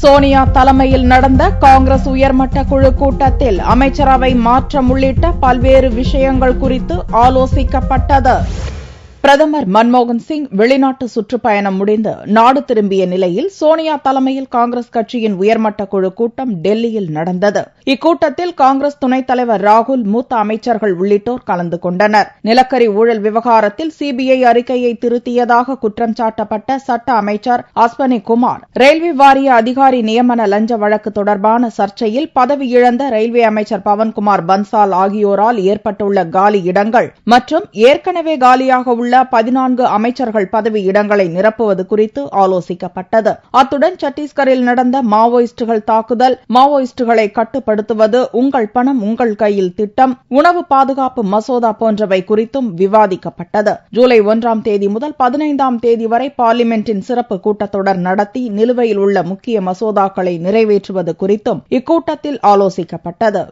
சோனியா தலைமையில் நடந்த காங்கிரஸ் உயர்மட்ட குழு கூட்டத்தில் அமைச்சரவை மாற்றம் உள்ளிட்ட பல்வேறு விஷயங்கள் குறித்து ஆலோசிக்கப்பட்டது. பிரதமர் மன்மோகன் சிங் வெளிநாட்டு சுற்றுப்பயணம் முடிந்து நாடு திரும்பிய நிலையில் சோனியா தலைமையில் காங்கிரஸ் கட்சியின் உயர்மட்ட குழு கூட்டம் டெல்லியில் நடந்தது. இக்கூட்டத்தில் காங்கிரஸ் துணைத் தலைவர் ராகுல், மூத்த அமைச்சர்கள் உள்ளிட்டோர் கலந்து கொண்டனர். நிலக்கரி ஊழல் விவகாரத்தில் சிபிஐ அறிக்கையை திருத்தியதாக குற்றம் சாட்டப்பட்ட சட்ட அமைச்சர் அஸ்வனி குமார், ரயில்வே வாரிய அதிகாரி நியமன லஞ்ச வழக்கு தொடர்பான சர்ச்சையில் பதவி இழந்த ரயில்வே அமைச்சர் பவன்குமார் பன்சால் ஆகியோரால் ஏற்பட்டுள்ள காலி இடங்கள் மற்றும் ஏற்கனவே காலியாக உள்ள 14 அமைச்சர்கள் பதவி இடங்களை நிரப்புவது குறித்து ஆலோசிக்கப்பட்டது. அத்துடன் சத்தீஸ்கரில் நடந்த மாவோயிஸ்டுகள் தாக்குதல், மாவோயிஸ்டுகளை கட்டுப்படுத்துவது, உங்கள் பணம் உங்கள் கையில் திட்டம், உணவு பாதுகாப்பு மசோதா போன்றவை குறித்தும் விவாதிக்கப்பட்டது. ஜூலை 1ஆம் தேதி முதல் 15ஆம் தேதி வரை பார்லிமென்டின் சிறப்பு கூட்டத்தொடர் நடத்தி நிலுவையில் உள்ள முக்கிய மசோதாக்களை நிறைவேற்றுவது குறித்தும் இக்கூட்டத்தில் ஆலோசிக்கப்பட்டது.